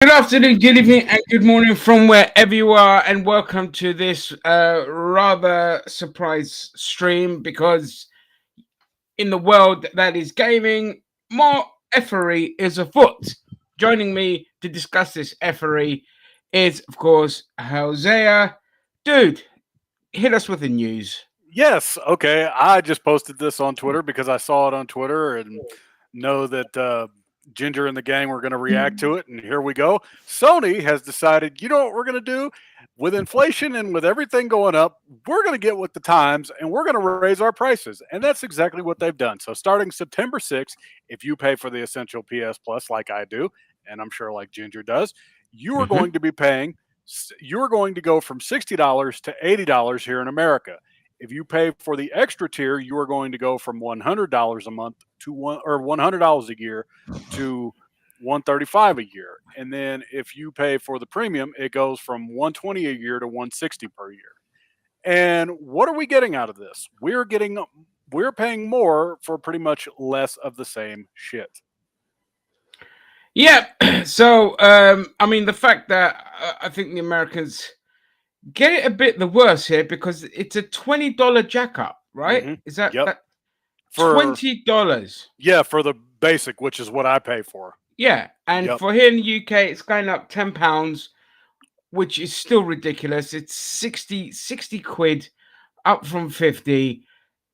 Good afternoon, good evening, and good morning from wherever you are, and welcome to this rather surprise stream because in the world that is gaming, more effery is afoot. Joining me to discuss this effery is, of course, Hosea. Dude, hit us with the news. Yes. Okay. I just posted this on Twitter because I saw it on Twitter and know that Ginger and the gang were going to react to it. And here we go. Sony has decided, you know what we're going to do? With inflation and with everything going up, we're going to get with the times and we're going to raise our prices. And that's exactly what they've done. So starting September 6th, if you pay for the Essential PS Plus like I do, and I'm sure like Ginger does, you are Mhm. going to be paying, you're going to go from $60 to $80 here in America. If you pay for the extra tier, you are going to go from $100 a month to $100 a year to 135 a year. And then if you pay for the premium, it goes from 120 a year to 160 per year. And what are we getting out of this? We're paying more for pretty much less of the same shit. Yeah, so I mean, the fact that I think the Americans get it a bit the worse here because it's a $20 jack up, right? Hmm. Is that Yep. that For $20? Yeah, for the basic, which is what I pay for. Yeah, and Yep. for here in the UK, it's going up £10, which is still ridiculous. It's 60 quid up from 50,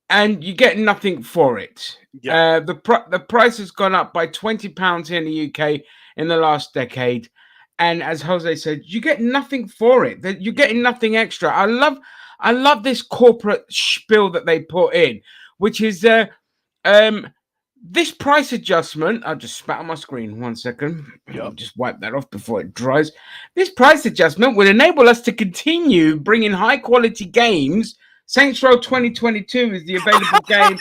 and you get nothing for it. Yeah. The price has gone up by £20 here in the UK in the last decade. And as Jose said, you get nothing for it. That you're getting nothing extra. I love this corporate spiel that they put in, which is um this price adjustment. I'll just spat on my screen 1 second. I'll Yep. just wipe that off before it dries. This price adjustment will enable us to continue bringing high quality games. Saints Row 2022 is the available game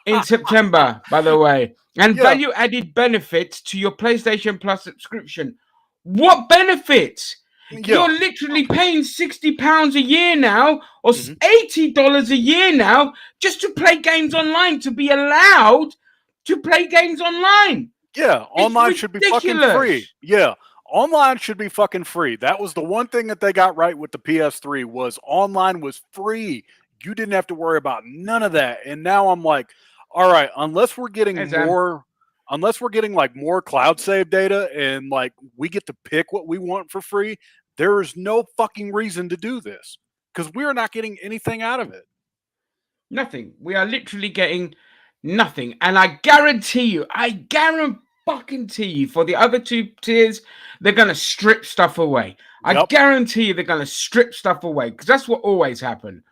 in September, by the way, and Yeah. value added benefits to your PlayStation Plus subscription. What benefits? Yeah. You're literally paying £60 a year now, or Hmm. $80 a year now, just to play games online, to be allowed to play games online. Yeah, It's online should be fucking free. ridiculous. Yeah, online should be fucking free. That was the one thing that they got right with the PS3 was online was free. You didn't have to worry about none of that. And now I'm like, all right, Hey, Sam. unless we're getting like more cloud save data and like we get to pick what we want for free, there is no fucking reason to do this because we're not getting anything out of it. Nothing. We are literally getting nothing. And I guarantee you, for the other two tiers, they're going to strip stuff away. I Yep. guarantee you they're going to strip stuff away because that's what always happened.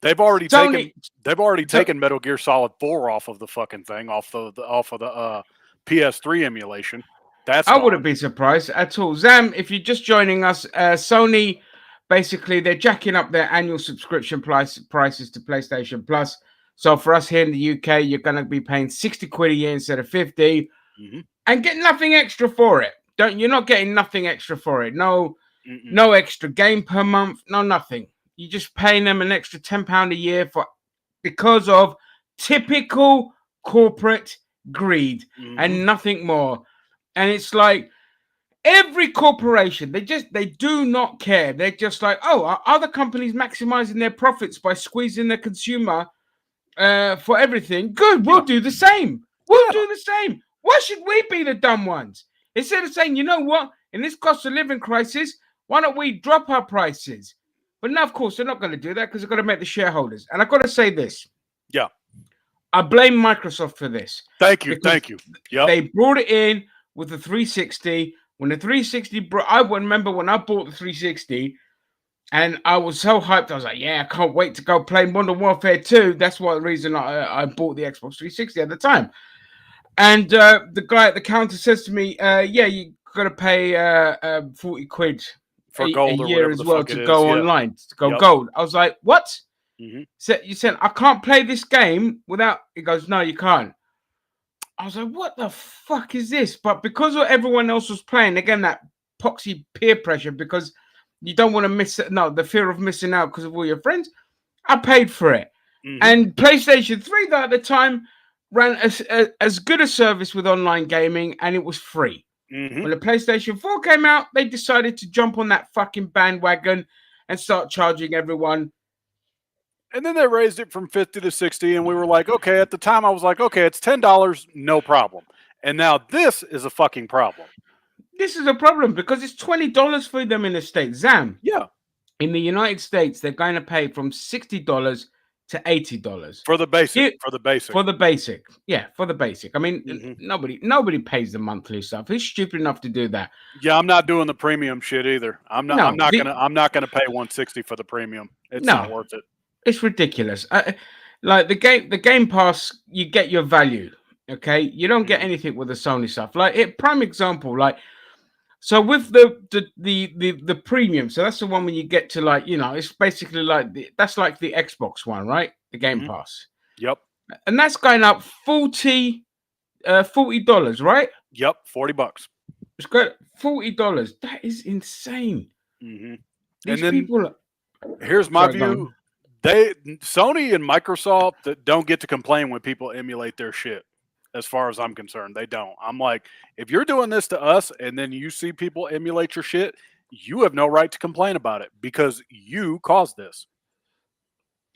They've already taken Sony, they've already so taken Metal Gear Solid 4 off of the fucking thing, off of the PS3 emulation. That's I wouldn't gone. be surprised at all. Zam, if you're just joining us, Sony basically they're jacking up their annual subscription prices to PlayStation Plus. So for us here in the UK, you're going to be paying 60 quid a year instead of 50 Hmm. and get nothing extra for it. Don't You're not getting nothing extra for it. No, Mm-mm. no extra game per month, no nothing. You're just paying them an extra £10 a year for because of typical corporate greed Hmm. and nothing more. And it's like every corporation, they do not care. They're just like, oh, are other companies maximizing their profits by squeezing the consumer for everything? Good, we'll Yeah, do the same. We'll yeah, do the same. Why should we be the dumb ones? Instead of saying, you know what, in this cost of living crisis, why don't we drop our prices? But now, of course, they're not going to do that because they've got to make the shareholders. And I've got to say this: yeah. I blame Microsoft for this Thank you, because thank you. Yep. they brought it in with the 360. When the 360 brought, I remember when I bought the 360 and I was so hyped. I was like, yeah, I can't wait to go play Modern Warfare 2. That's what the reason I bought the Xbox 360 at the time. And the guy at the counter says to me, yeah, you got to pay 40 quid For a gold or year whatever as the well fuck it to is. go Yeah. online, to go Yep. gold. I was like, what? Hmm. So you said, I can't play this game without. He goes, no, you can't. I was like, what the fuck is this? But because of everyone else was playing, again, that poxy peer pressure, because you don't want to miss it. No, the fear of missing out because of all your friends. I paid for it. Hmm. And PlayStation 3, though, at the time, ran as good a service with online gaming and it was free. Mm-hmm. When the PlayStation 4 came out, they decided to jump on that fucking bandwagon and start charging everyone. And then they raised it from 50 to 60, and we were like, okay. At the time, I was like, okay, it's $10, no problem. And now this is a fucking problem. This is a problem because it's $20 for them in the States. Zam. Yeah. In the United States, they're going to pay from $60 to $80 for the basic. For the basic, yeah, for the basic. I mean, nobody pays the monthly stuff. Who's stupid enough to do that? Yeah, I'm not doing the premium shit either. I'm not gonna pay $160 for the premium. It's not worth it. It's ridiculous. Like the Game Pass, you get your value. Okay, you don't get anything with the Sony stuff. Like prime example, like. So with the premium, so that's the one when you get to like, it's basically like that's like the Xbox one, right? The Game Pass. Yep. And that's going up $40, right? Yep, $40. It's got $40. That is insane. Mm-hmm. These people. Here's my view: Sony and Microsoft don't get to complain when people emulate their shit. As far as I'm concerned, they don't. I'm like, if you're doing this to us and then you see people emulate your shit, you have no right to complain about it because you caused this.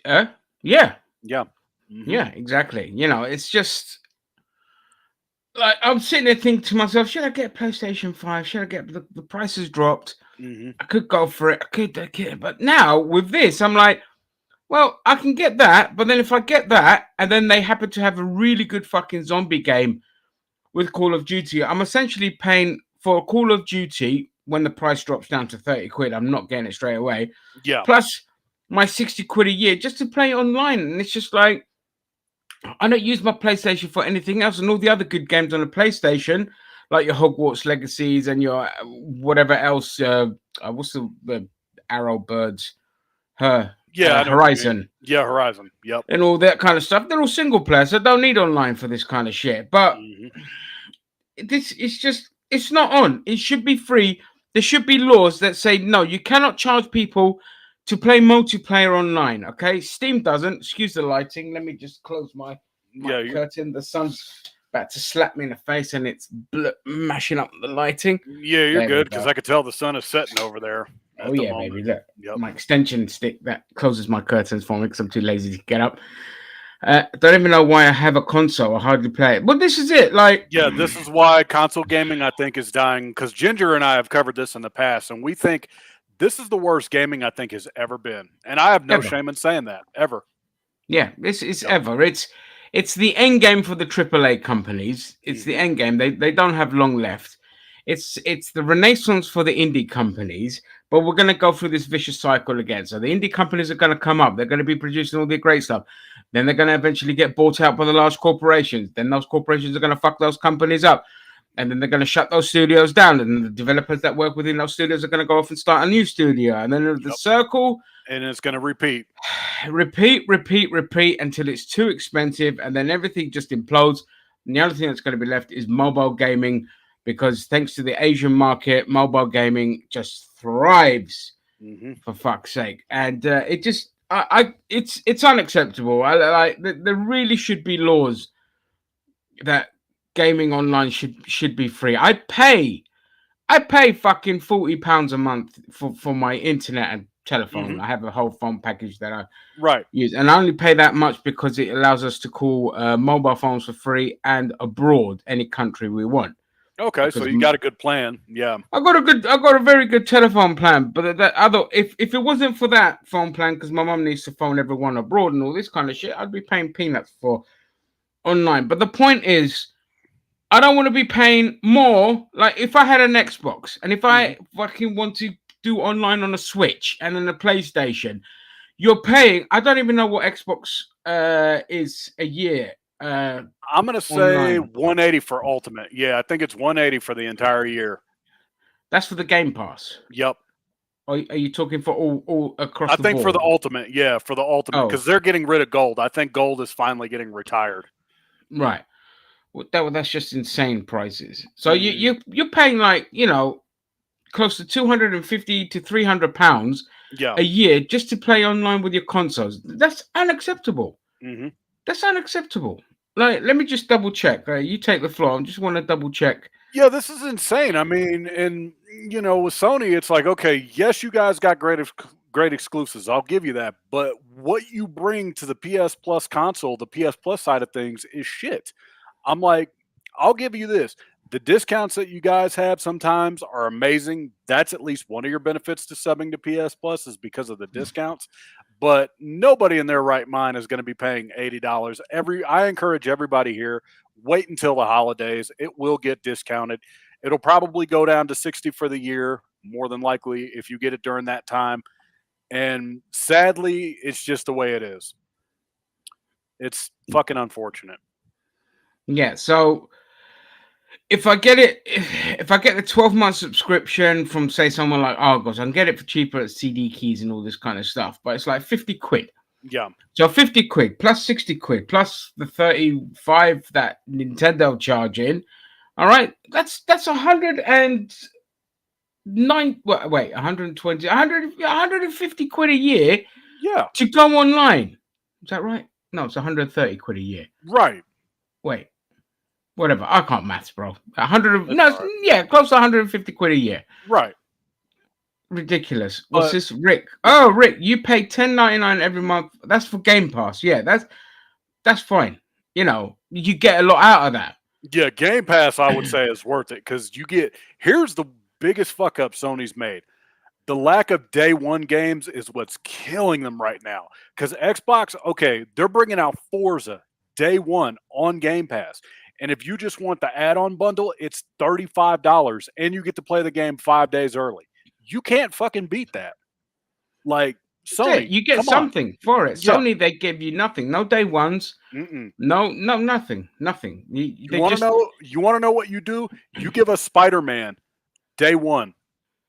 Yeah. Yeah. Mm-hmm. Yeah, exactly. It's just like I'm sitting there thinking to myself, should I get PlayStation 5? Should I get the price has dropped? Mm-hmm. I could go for it. I could, but now with this, I'm like, well, I can get that, but then if I get that, and then they happen to have a really good fucking zombie game with Call of Duty, I'm essentially paying for Call of Duty when the price drops down to 30 quid. I'm not getting it straight away. Yeah. Plus my 60 quid a year just to play online. And it's just like, I don't use my PlayStation for anything else. And all the other good games on the PlayStation, like your Hogwarts Legacies and your whatever else, what's the Arrow Birds? Horizon. Yeah, Horizon. Yep. And all that kind of stuff. They're all single player, so I don't need online for this kind of shit. But it's not on. It should be free. There should be laws that say, no, you cannot charge people to play multiplayer online. Okay? Steam doesn't. Excuse the lighting. Let me just close my curtain. The sun's about to slap me in the face and it's mashing up the lighting. Yeah, you're good because I could tell the sun is setting over there. Oh yeah, baby! Look, my extension stick that closes my curtains for me because I'm too lazy to get up. Don't even know why I have a console. I hardly play it. But this is it. Like, yeah, this is why console gaming I think is dying. Because Ginger and I have covered this in the past, and we think this is the worst gaming I think has ever been. And I have no shame in saying that ever. Yeah, this is ever. It's the end game for the AAA companies. It's the end game. They don't have long left. It's the renaissance for the indie companies, but we're going to go through this vicious cycle again. So the indie companies are going to come up. They're going to be producing all the great stuff. Then they're going to eventually get bought out by the large corporations. Then those corporations are going to fuck those companies up. And then they're going to shut those studios down. And the developers that work within those studios are going to go off and start a new studio. And then the circle. And it's going to repeat until it's too expensive. And then everything just implodes. And the other thing that's going to be left is mobile gaming. Because thanks to the Asian market, mobile gaming just thrives, for fuck's sake. And it's unacceptable. There really should be laws that gaming online should be free. I pay fucking £40 a month for my internet and telephone. I have a whole phone package that I use, and I only pay that much because it allows us to call mobile phones for free and abroad, any country we want. Okay, so you got a good plan. Yeah, I got a very good telephone plan. But if it wasn't for that phone plan, because my mum needs to phone everyone abroad and all this kind of shit, I'd be paying peanuts for online. But the point is, I don't want to be paying more. Like if I had an Xbox and if I fucking want to do online on a Switch and then a PlayStation, you're paying. I don't even know what Xbox is a year. I'm going to say 180 for Ultimate. Yeah, I think it's 180 for the entire year. That's for the Game Pass? Yep. Are you talking for all across the board? I think for the Ultimate, yeah, for the Ultimate, because they're getting rid of Gold. I think Gold is finally getting retired. Right. Well, that's just insane prices. So you're paying like, close to £250 to £300 a year just to play online with your consoles. That's unacceptable. That's unacceptable. Like, let me just double check. You take the floor. I just want to double check. Yeah, this is insane. I mean, and with Sony, it's like, okay, yes, you guys got great exclusives. I'll give you that. But what you bring to the PS Plus console, the PS Plus side of things, is shit. I'm like, I'll give you this. The discounts that you guys have sometimes are amazing. That's at least one of your benefits to subbing to PS Plus is because of the discounts. But nobody in their right mind is going to be paying $80. I encourage everybody here, wait until the holidays. It will get discounted. It'll probably go down to 60 for the year, more than likely if you get it during that time. And sadly, it's just the way it is. It's fucking unfortunate. Yeah. So if I get it, if I get the 12-month subscription from, say, someone like Argos, I can get it for cheaper at CD Keys and all this kind of stuff. But it's like 50 quid. Yeah. So 50 quid plus 60 quid plus the 35 that Nintendo charging. All right. That's 109. Wait, 120, 150 quid a year Yeah. to go online. Is that right? No, it's 130 quid a year. Right. Wait. Whatever. I can't maths, bro. 100. That's No, all right. yeah, close to 150 quid a year. Right. Ridiculous. What's this, Rick? Oh, Rick, you pay $10.99 every month. That's for Game Pass. Yeah, that's fine. You get a lot out of that. Yeah, Game Pass, I would say, is worth it because here's the biggest fuck up Sony's made. The lack of day one games is what's killing them right now. Because Xbox, okay, they're bringing out Forza day one on Game Pass. And if you just want the add on bundle, it's $35 and you get to play the game 5 days early. You can't fucking beat that. Like, Sony, you get something for it. Yeah. Sony, they give you nothing. No day ones. No, nothing. You want to know what you do? You give us Spider-Man day one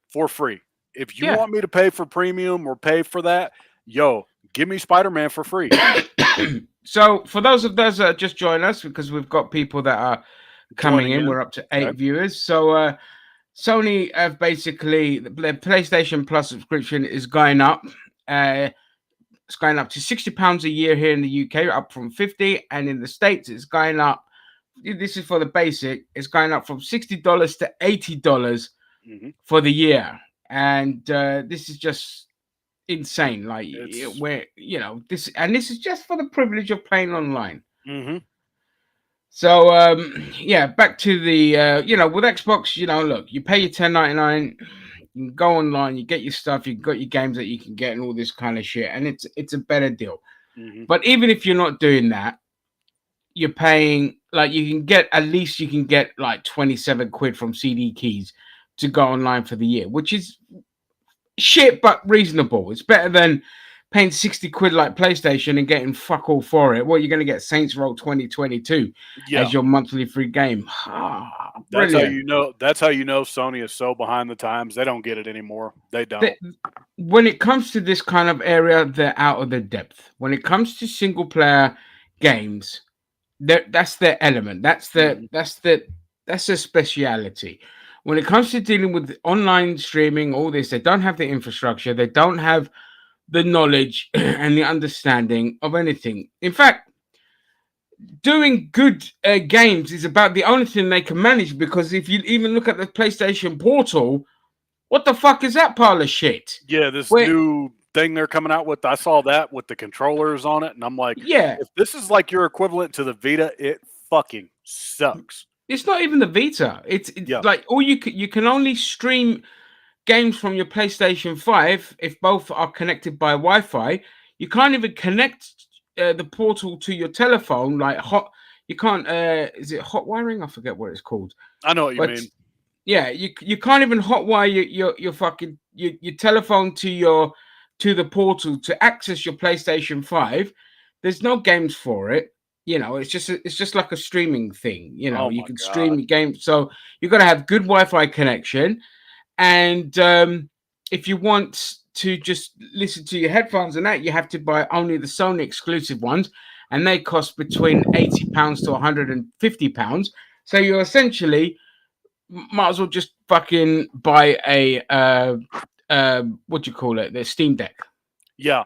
for free. If you want me to pay for premium or pay for that, give me Spider-Man for free. So for those of those that just join us, because we've got people that are coming in, we're up to 8 viewers. So Sony have basically, the PlayStation Plus subscription is going up. It's going up to £60 a year here in the UK, up from 50, and in the States it's going up. This is for the basic. It's going up from $60 to $80 for the year, and this is just insane. Like, where this is just for the privilege of playing online. So back to the with Xbox. Look, you pay your $10.99. You can go online, you get your stuff, you've got your games that you can get and all this kind of shit, and it's a better deal. But even if you're not doing that, you're paying, like, you can get like 27 quid from CD Keys to go online for the year, which is shit but reasonable. It's better than paying 60 quid like PlayStation and getting fuck all for it. Well, you're going to get Saints Row 2022 as your monthly free game. That's how you know Sony is so behind the times. They don't get it anymore. They don't. When it comes to this kind of area, they're out of their depth. When it comes to single player games, that's their element. That's their speciality. When it comes to dealing with online streaming, all this, they don't have the infrastructure. They don't have the knowledge and the understanding of anything. In fact, doing good games is about the only thing they can manage, because if you even look at the PlayStation Portal, what the fuck is that pile of shit? Yeah, new thing they're coming out with. I saw that with the controllers on it, and I'm like, if this is like your equivalent to the Vita, it fucking sucks. It's not even the Vita. It's like you can only stream games from your PlayStation 5 if both are connected by Wi-Fi. You can't even connect the Portal to your telephone. You can't. Is it hot wiring? I forget what it's called. I know what you mean. Yeah, you can't even hotwire your fucking your telephone to the Portal to access your PlayStation 5. There's no games for it. It's just like a streaming thing. You can stream your game. So you've got to have good Wi-Fi connection. And if you want to just listen to your headphones and that, you have to buy only the Sony exclusive ones, and they cost between £80 to £150. So you essentially might as well just fucking buy a what do you call it? The Steam Deck. Yeah.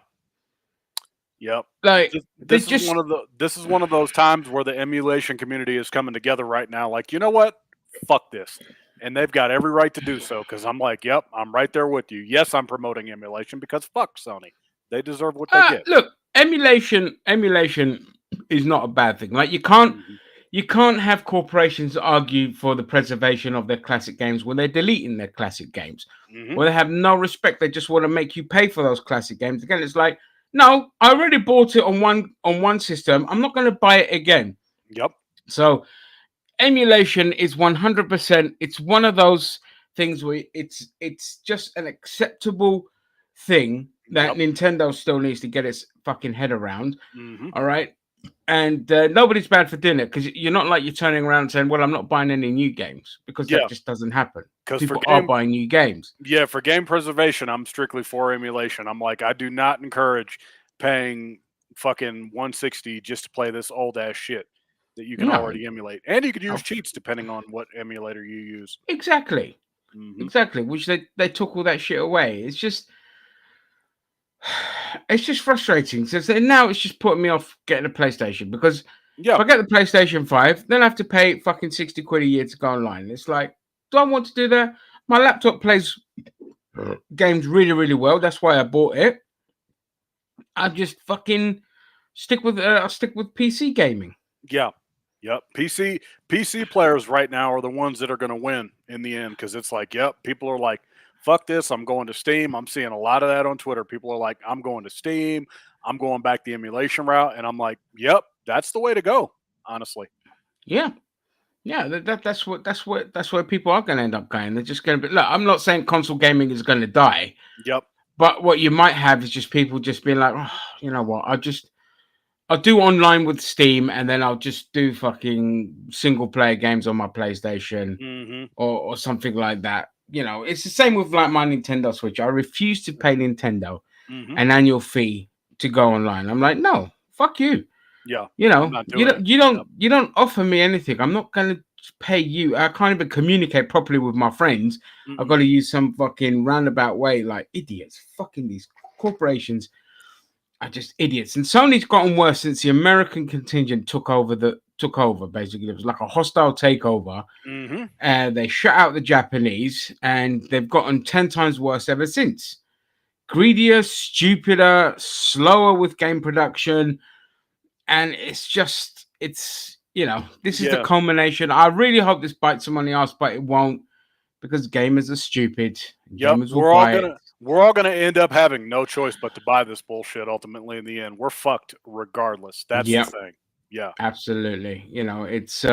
Yep. Like they This is just one of those times where the emulation community is coming together right now. Like, you know what? Fuck this, and they've got every right to do so. Because I'm like, yep, I'm right there with you. Yes, I'm promoting emulation because fuck Sony. They deserve what they get. look, emulation is not a bad thing. Like you can't have corporations argue for the preservation of their classic games when they're deleting their classic games. Hmm. When they have no respect, they just want to make you pay for those classic games. Again, it's like, no, I already bought it on one system. I'm not going to buy it again. Yep. So emulation is 100%. It's one of those things where it's just an acceptable thing that Yep. Nintendo still needs to get its fucking head around. Hmm. All right. And nobody's bad for doing it because you're not like you're turning around and saying, well, I'm not buying any new games, because that Yeah. just doesn't happen. Because People are buying new games. for game preservation, I'm strictly for emulation. I'm like, I do not encourage paying fucking 160 just to play this old ass shit that you can No, already emulate, and you could use oh, cheats depending on what emulator you use. exactly. Hmm. Exactly. Which they took all that shit away. It's just frustrating. So now it's just putting me off getting a PlayStation, because if Yeah. I get the PlayStation 5, then I have to pay fucking 60 quid a year to go online. It's like, do I want to do that? My laptop plays games really, really well. That's why I bought it. I just fucking I'll stick with PC gaming. Yeah. Yep. PC players right now are the ones that are going to win in the end, because it's like, yep, people are like, fuck this, I'm going to Steam. I'm seeing a lot of that on Twitter. People are like, I'm going to Steam. I'm going back the emulation route, and I'm like, yep, that's the way to go. Honestly. Yeah. Yeah, that's where people are going to end up going. They're just going to be. Look, I'm not saying console gaming is going to die, Yep. but what you might have is just people just being like, oh, you know what, I'll do online with Steam, and then I'll just do fucking single player games on my PlayStation, Hmm. or something like that. You know, it's the same with like my Nintendo Switch. I refuse to pay Nintendo Hmm. an annual fee to go online. I'm like, no, fuck you. Yeah. You I'm know, not doing it. Yep. you don't offer me anything. I'm not gonna pay you. I can't even communicate properly with my friends. I've Mm-mm. got to use some fucking roundabout way, like idiots. Fucking these corporations are just idiots. And Sony's gotten worse since the American contingent took over. Basically, it was like a hostile takeover, Hmm. and they shut out the Japanese, and they've gotten 10 times worse ever since. Greedier, stupider, slower with game production, and this is the Yeah. culmination. I really hope this bites them on the ass, but it won't, because gamers are stupid and Yep. gamers will buy it. We're all gonna end up having no choice but to buy this bullshit ultimately in the end. We're fucked regardless. That's the Yep, thing. Yeah. absolutely. It's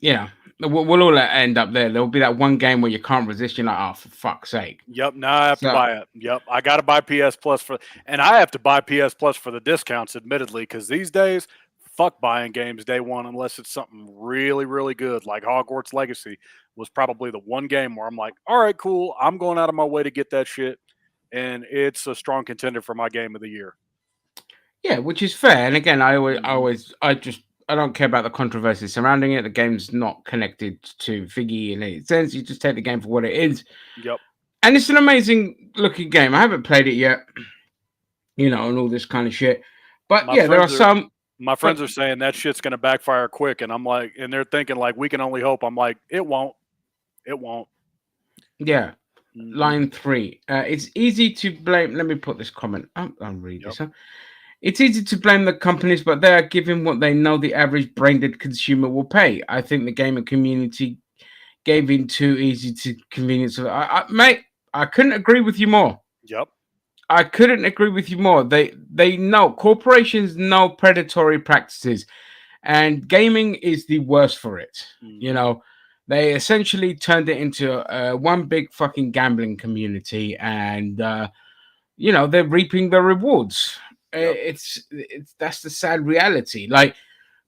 you know, we'll all end up there. There'll be that one game where you can't resist. You're like, oh, for fuck's sake. Yep. Now I have to So buy it. Yep. I gotta buy PS Plus and I have to buy PS Plus for the discounts, admittedly, because these days, fuck buying games day one unless it's something really, really good. Like Hogwarts Legacy was probably the one game where I'm like, all right, cool. I'm going out of my way to get that shit. And it's a strong contender for my game of the year. yeah, which is fair. And again, Hmm. I don't care about the controversy surrounding it. The game's not connected to Figgy in any sense. You just take the game for what it is. Yep. And it's an amazing looking game. I haven't played it yet, and all this kind of shit. But My yeah, there are friends are some. my But friends are saying that shit's gonna backfire quick, and I'm like, and they're thinking like, we can only hope. I'm like, it won't. It won't. yeah, Hmm. line 3. It's easy to blame. Let me put this comment. I'll read Yep. this. Huh? It's easy to blame the companies, but they are giving what they know the average brain-dead consumer will pay. I think the gaming community gave in too easy to convenience. Mate, I couldn't agree with you more. Yep. I couldn't agree with you more. They know, corporations know predatory practices, and gaming is the worst for it. You Hmm. know, they essentially turned it into one big fucking gambling community, and they're reaping the rewards. Yep. It's that's the sad reality. Like,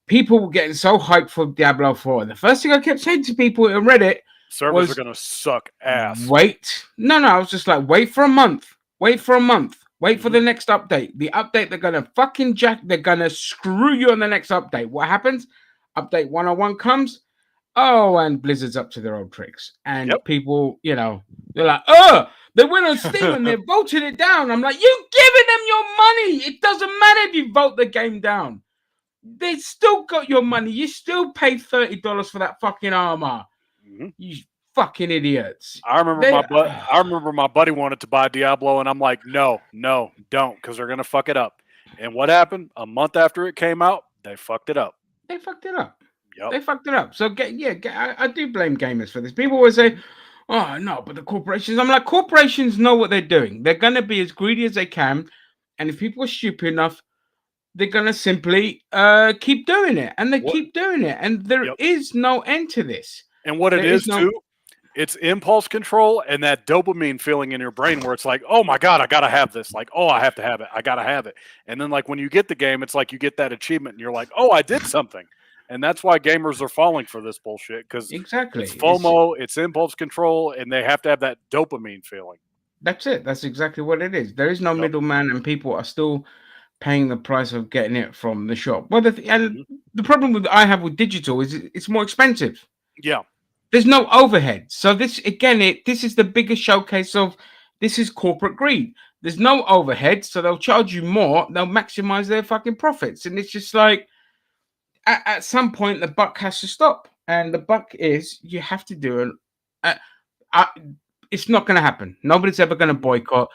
people were getting so hyped for Diablo 4. The first thing I kept saying to people in Reddit Servers are was, gonna suck ass. wait. No, I was just like, wait for a month. Wait for a month. Wait for Hmm. the next update. The update, they're gonna fucking they're gonna screw you on the next update. What happens? Update 101 comes. Oh, and Blizzard's up to their old tricks. Yep. And people, they're like, oh, They went on Steam and they voted it down. I'm like, you giving them your money. It doesn't matter if you vote the game down. They still got your money. You still paid $30 for that fucking armor. Mm-hmm. You fucking idiots. I remember my buddy wanted to buy Diablo, and I'm like, no, don't, because they're gonna fuck it up. And what happened? A month after it came out, they fucked it up. They fucked it up. Yep. They fucked it up. So I do blame gamers for this. People always say, "Oh no," but the corporations. I'm like, corporations know what they're doing. They're gonna be as greedy as they can, and if people are stupid enough, they're gonna simply keep doing it, and they keep doing it, and there is no end to this. And what it is too, it's impulse control and that dopamine feeling in your brain where it's like, oh my God, I gotta have this. Like, oh, I have to have it. I gotta have it. And then like when you get the game, it's like you get that achievement and you're like, oh, I did something. And that's why gamers are falling for this bullshit, because it's FOMO, it's impulse control, and they have to have that dopamine feeling. That's it. That's exactly what it is. There is no middleman, and people are still paying the price of getting it from the shop. Well, the problem I have with digital is it's more expensive. Yeah. There's no overhead. So this is the biggest showcase of this is corporate greed. There's no overhead, so they'll charge you more. They'll maximize their fucking profits, and it's just like at some point the buck has to stop, and the buck is you have to do it. It's not going to happen. Nobody's ever going to boycott.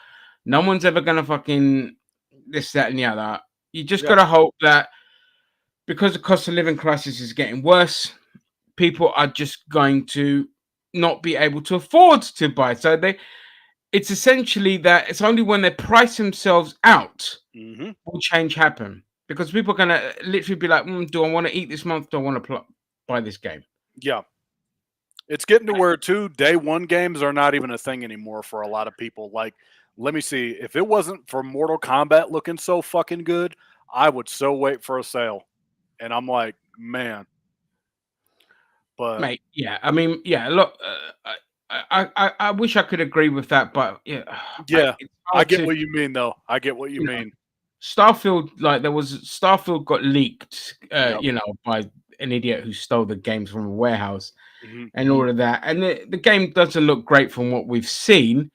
No one's ever going to fucking this, that, and the other. You just got to hope that because the cost of living crisis is getting worse, people are just going to not be able to afford to buy. So it's essentially that it's only when they price themselves out will change happen. Because people are going to literally be like, do I want to eat this month? Do I want to buy this game? Yeah. It's getting to where, too, day one games are not even a thing anymore for a lot of people. Like, let me see. If it wasn't for Mortal Kombat looking so fucking good, I would so wait for a sale. And I'm like, man. But mate, yeah. I mean, yeah, look, I wish I could agree with that, but yeah. I get what you mean, though. I get what you mean. Starfield, like Starfield got leaked, by an idiot who stole the games from a warehouse and all of that. And the game doesn't look great from what we've seen.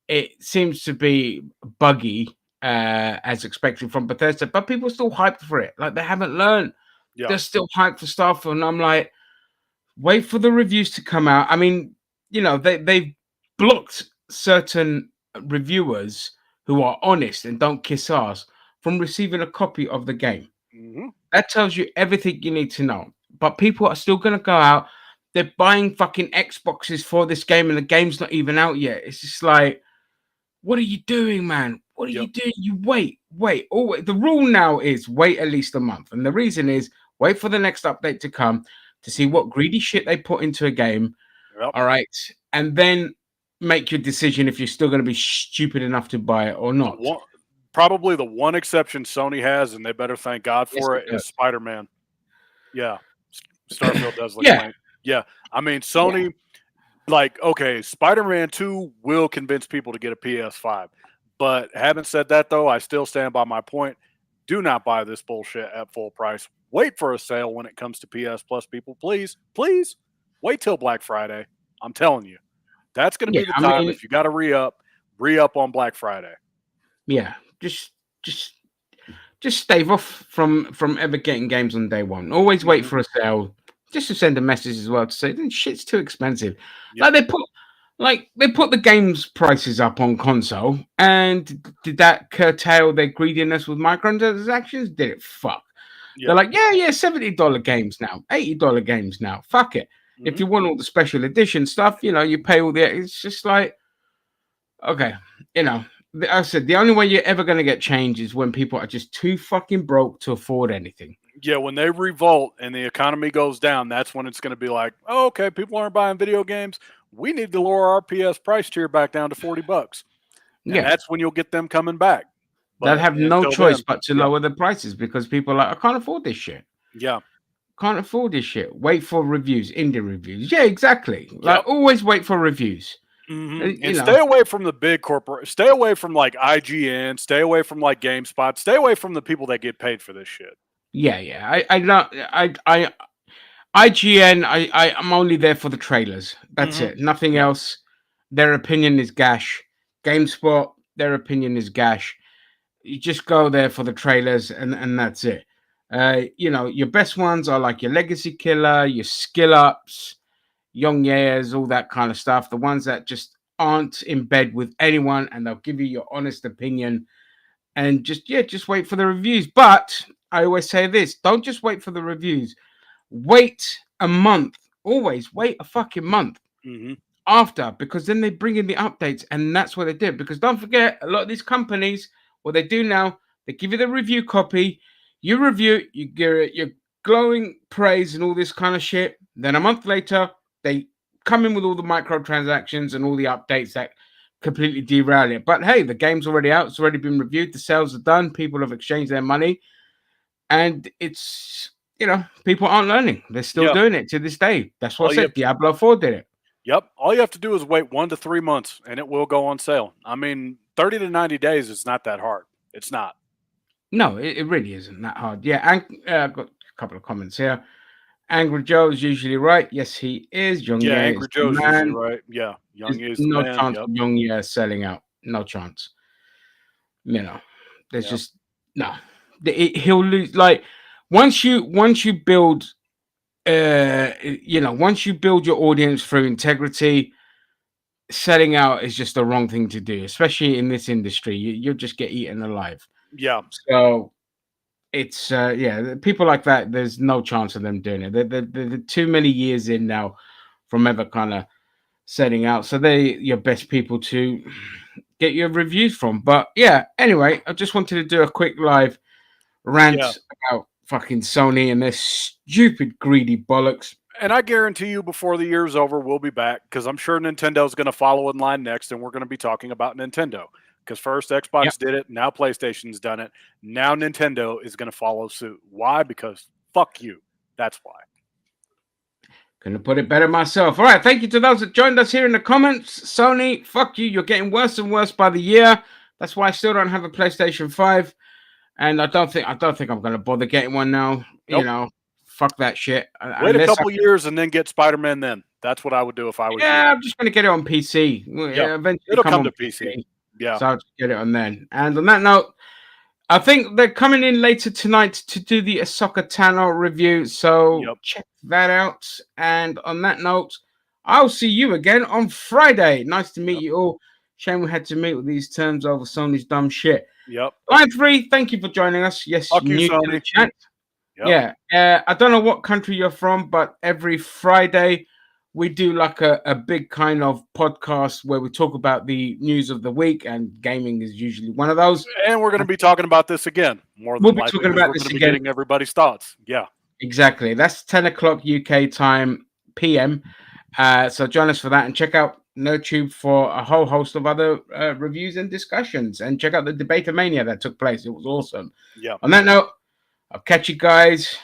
It seems to be buggy as expected from Bethesda, but people are still hyped for it. Like they haven't learned. Yeah. They're still hyped for Starfield. And I'm like, wait for the reviews to come out. I mean, they've blocked certain reviewers who are honest and don't kiss ass from receiving a copy of the game. That tells you everything you need to know. But people are still going to go out. They're buying fucking Xboxes for this game, and the game's not even out yet. It's just like, what are you doing, man? What are you doing? You wait. Always. The rule now is wait at least a month. And the reason is wait for the next update to come to see what greedy shit they put into a game. All right. And then make your decision if you're still going to be stupid enough to buy it or not. Probably the one exception Sony has, and they better thank God for it, is Spider-Man. Yeah. Starfield does look lame. Yeah. I mean, Sony, okay, Spider-Man 2 will convince people to get a PS5. But having said that, though, I still stand by my point. Do not buy this bullshit at full price. Wait for a sale when it comes to PS Plus, people. Please, please wait till Black Friday. I'm telling you. That's going to be the time. If you got to re-up on Black Friday. Yeah. Just stave off from ever getting games on day one. Always wait for a sale, just to send a message as well to say shit's too expensive. Yep. They put the games prices up on console, and did that curtail their greediness with microtransactions? Did it? Fuck. Yep. They're like, $70 games now, $80 games now. Fuck it. If you want all the special edition stuff, you pay all the. It's just like, okay, I said the only way you're ever going to get change is when people are just too fucking broke to afford anything. Yeah, when they revolt and the economy goes down, that's when it's going to be like, oh, okay, people aren't buying video games. We need to lower our PS price tier back down to $40. And that's when you'll get them coming back. They'll have no choice but to lower the prices because people are like, I can't afford this shit. Yeah. Can't afford this shit. Wait for reviews, indie reviews. Yeah, exactly. Like always wait for reviews. And stay away from the big corporate. Stay away from like IGN. Stay away from like GameSpot. Stay away from the people that get paid for this shit. Yeah. IGN. I'm only there for the trailers. That's it. Nothing else. Their opinion is gash. GameSpot, their opinion is gash. You just go there for the trailers and that's it. Your best ones are like your Legacy Killer, your Skill Ups, Young Years, all that kind of stuff. The ones that just aren't in bed with anyone and they'll give you your honest opinion and just wait for the reviews. But I always say this, don't just wait for the reviews. Wait a month. Always wait a fucking month Mm-hmm. after, because then they bring in the updates and that's what they did. Because don't forget, a lot of these companies, what they do now, they give you the review copy, you review it, you give it your glowing praise and all this kind of shit. Then a month later, they come in with all the microtransactions and all the updates that completely derail it. But hey, the game's already out, it's already been reviewed, the sales are done, people have exchanged their money, and it's people aren't learning. They're still Yeah. doing it to this day. That's what All I you said. have to, Diablo 4 did it. yep. All you have to do is wait 1 to 3 months, and it will go on sale. I mean, 30 to 90 days is not that hard. It's not. No, it really isn't that hard. Yeah, and I've got a couple of comments here. Angry Joe is usually right. Yes, he is. Young Yeah, Ye is Angry the Joe's usually man. right. Yeah, There's Young is the no man. chance Yep. of Young Ye selling out. No chance. There's Yep. just no. He'll lose. Like once you build, once you build your audience through integrity, selling out is just the wrong thing to do, especially in this industry. You'll just get eaten alive. Yeah. So it's people like that, there's no chance of them doing it. They're too many years in now from ever kind of setting out, so they're your best people to get your reviews from. But yeah, anyway, I just wanted to do a quick live Yeah. rant about fucking Sony and their stupid greedy bollocks. And I guarantee you, before the year's over, we'll be back because I'm sure Nintendo's going to follow in line next, and we're going to be talking about Nintendo. Because first Yep. Xbox did it, now PlayStation's done it, now Nintendo is going to follow suit. Why? Because fuck you. That's why. Couldn't have put it better myself. All right, thank you to those that joined us here in the comments. Sony, fuck you. You're getting worse and worse by the year. That's why I still don't have a PlayStation 5. And I don't think I'm gonna bother getting one now. Nope. Fuck that shit. Wait a Unless couple years and then get Spider-Man then. That's what I would do if I was you. I'm just gonna get it on PC. Yeah. Eventually It'll come come on to PC. Yeah. So I'll just get it on then. And on that note, I think they're coming in later tonight to do the Ahsoka Tano review. So Yep. check that out. And on that note, I'll see you again on Friday. Nice to meet you all. Shame we had to meet with these terms over Sony's dumb shit. Yep. Line 3, thank you for joining us. Yes, Fuck you, new to the Sony. chat. Yep. Yeah. I don't know what country you're from, but every Friday we do like a big kind of podcast where we talk about the news of the week, and gaming is usually one of those. And we're going to be talking about this again. More than We'll be likely, talking because about we're this going to be again. getting everybody's thoughts. Yeah. Exactly. That's 10 o'clock UK time, PM. So join us for that and check out NoTube for a whole host of other reviews and discussions. And check out the Debater Mania that took place. It was awesome. Yeah. On that note, I'll catch you guys